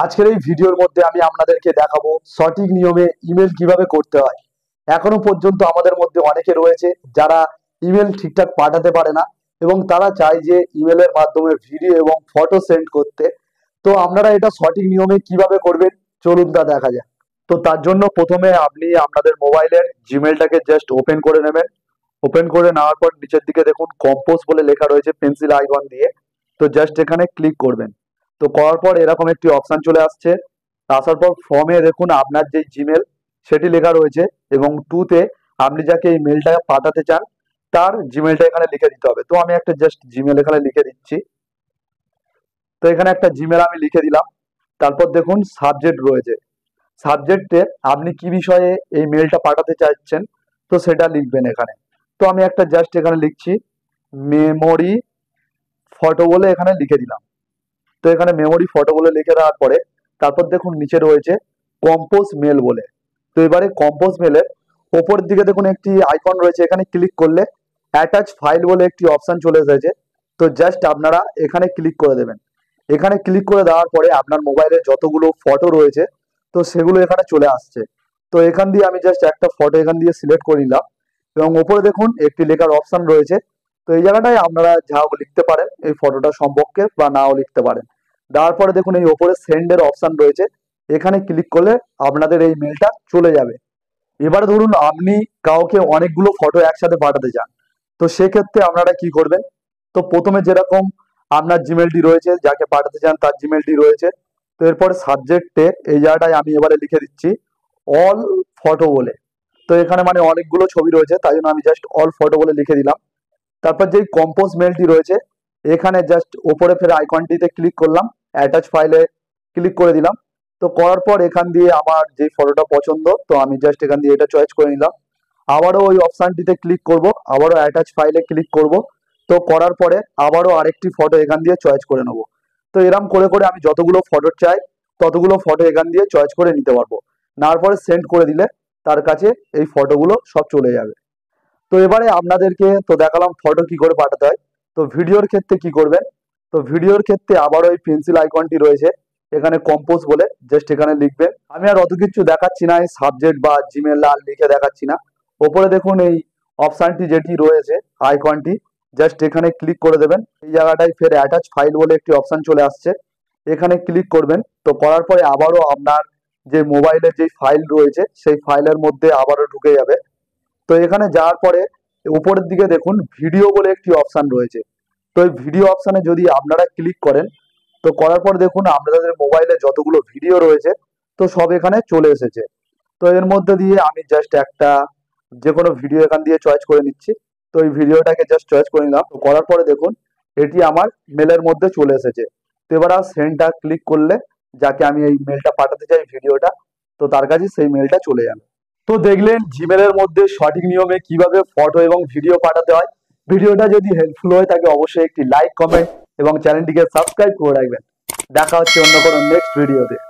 আজকের এই ভিডিওর মধ্যে আমি আপনাদেরকে দেখাবো সঠিক নিয়মে ইমেল কিভাবে করতে হয়। এখনো পর্যন্ত আমাদের মধ্যে অনেকে রয়েছে যারা ইমেল ঠিকঠাক পাঠাতে পারে না এবং তারা চায় যে ইমেলের মাধ্যমে ভিডিও এবং ফটো সেন্ড করতে। তো আপনারা এটা সঠিক নিয়মে কিভাবে করবেন চলুন তা দেখা যাক। তো তার জন্য প্রথমে আপনি আপনাদের মোবাইলের জিমেলটাকে জাস্ট ওপেন করে নেবেন। ওপেন করে নেওয়ার পর নিচের দিকে দেখুন কম্পোজ বলে লেখা রয়েছে পেন্সিল আইকন দিয়ে। তো জাস্ট এখানে ক্লিক করবেন। তো করার পর এরকম একটি অপশন চলে আসছে। আসার পর ফর্মে দেখুন আপনার যে জিমেল সেটি লেখা রয়েছে এবং টুতে আপনি যাকে এই মেলটা পাঠাতে চান তার জিমেলটা এখানে লিখে দিতে হবে। তো আমি একটা জাস্ট জিমেল এখানে লিখে দিচ্ছি। তো এখানে একটা জিমেল আমি লিখে দিলাম। তারপর দেখুন সাবজেক্ট রয়েছে। সাবজেক্টে আপনি কি বিষয়ে এই মেলটা পাঠাতে চাইছেন তো সেটা লিখবেন এখানে। তো আমি একটা জাস্ট এখানে লিখছি মেমোরি ফটো বলে এখানে লিখে দিলাম। তো এখানে মেমোরি ফটো বলে লিখে দেওয়ার পরে তারপর দেখুন নিচে রয়েছে কম্পোজ মেল বলে। তো এবারে কম্পোজ মেলের ওপরের দিকে দেখুন একটি আইকন রয়েছে, এখানে ক্লিক করলে অ্যাটাচ ফাইল বলে একটি অপশন চলে এসেছে। তো জাস্ট আপনারা এখানে ক্লিক করে দেবেন। এখানে ক্লিক করে দেওয়ার পরে আপনার মোবাইলে যতগুলো ফটো রয়েছে তো সেগুলো এখানে চলে আসছে। তো এখান দিয়ে আমি জাস্ট একটা ফটো এখান দিয়ে সিলেক্ট করে নিলাম এবং ওপরে দেখুন একটি লেখার অপশন রয়েছে। তো এই জায়গাটায় আপনারা যাও লিখতে পারেন এই ফটোটা সম্পর্কে বা নাও লিখতে পারেন। দেওয়ার পরে দেখুন এই ওপরে সেন্ডের অপশন রয়েছে, এখানে ক্লিক করলে আপনাদের এই মেলটা চলে যাবে। এবার ধরুন আপনি কাউকে অনেকগুলো ফটো একসাথে পাঠাতে চান, তো সেক্ষেত্রে আপনারা কি করবেন। তো প্রথমে যেরকম আপনার জিমেলটি রয়েছে, যাকে পাঠাতে চান তার জিমেলটি রয়েছে। তো এরপরে সাবজেক্টে এই জায়গাটায় আমি এবারে লিখে দিচ্ছি অল ফটো বলে। তো এখানে মানে অনেকগুলো ছবি রয়েছে তাই জন্য আমি জাস্ট অল ফটো বলে লিখে দিলাম। তারপর যেই কম্পোজ মেলটি রয়েছে এখানে জাস্ট ওপরে ফের আইকনটিতে ক্লিক করলাম, অ্যাটাচ ফাইলে ক্লিক করে দিলাম। তো করার পর এখান দিয়ে আমার যে ফটোটা পছন্দ তো আমি জাস্ট এখান দিয়ে এটা চয়েস করে নিলাম। আবারও ওই অপশানটিতে ক্লিক করব, আবারও অ্যাটাচ ফাইলে ক্লিক করব। তো করার পরে আবারও আরেকটি ফটো এখান দিয়ে চয়েস করে নেব। তো এরম করে করে আমি যতগুলো ফটো চাই ততগুলো ফটো এখান দিয়ে চয়েস করে নিতে পারবো। নেওয়ার পরে সেন্ড করে দিলে তার কাছে এই ফটোগুলো সব চলে যাবে। তো এবারে আপনাদেরকে তো দেখালাম ফটো কি করে পাঠাতে হয়। তো ভিডিওর ক্ষেত্রে কি করবেন। তো ভিডিওর ক্ষেত্রে আবারও এই পেন্সিল আইকনটি রয়েছে, এখানে কম্পোজ বলে জাস্ট এখানে লিখবেন। আমি আর অত কিছু দেখাচ্ছি না, এই সাবজেক্ট বা জিমেল আর লিখে দেখাচ্ছি না। ওপরে দেখুন এই অপশানটি যেটি রয়েছে আইকনটি জাস্ট এখানে ক্লিক করে দেবেন। এই জায়গাটায় ফের অ্যাটাচ ফাইল বলে একটি অপশান চলে আসছে, এখানে ক্লিক করবেন। তো করার পরে আবারও আপনার যে মোবাইলে যে ফাইল রয়েছে সেই ফাইলের মধ্যে আবারও ঢুকে যাবে। তো এখানে যাওয়ার পরে উপরের দিকে দেখুন ভিডিও বলে একটি অপশান রয়েছে। তো এই ভিডিও অপশানে যদি আপনারা ক্লিক করেন তো করার পর দেখুন আপনাদের মোবাইলে যতগুলো ভিডিও রয়েছে তো সব এখানে চলে এসেছে। তো এর মধ্যে দিয়ে আমি জাস্ট একটা যে কোনো ভিডিও এখান দিয়ে চয়েস করে নিচ্ছি। তো এই ভিডিওটাকে জাস্ট চয়েস করে নিলাম। তো করার পরে দেখুন এটি আমার মেলের মধ্যে চলে এসেছে। তো এবার আর সেন্ডটা ক্লিক করলে যাকে আমি এই মেলটা পাঠাতে চাই ভিডিওটা তো তার কাছে সেই মেলটা চলে যাবে। তো দেখলেন জিমেলের মধ্যে সঠিক নিয়মে কিভাবে ফটো এবং ভিডিও পাঠাতে হয়। ভিডিওটা যদি হেল্পফুল হয় তাকে অবশ্যই একটি লাইক, কমেন্ট এবং চ্যানেলটিকে সাবস্ক্রাইব করে রাখবেন। দেখা হচ্ছে অন্য কোনো নেক্সট ভিডিওতে।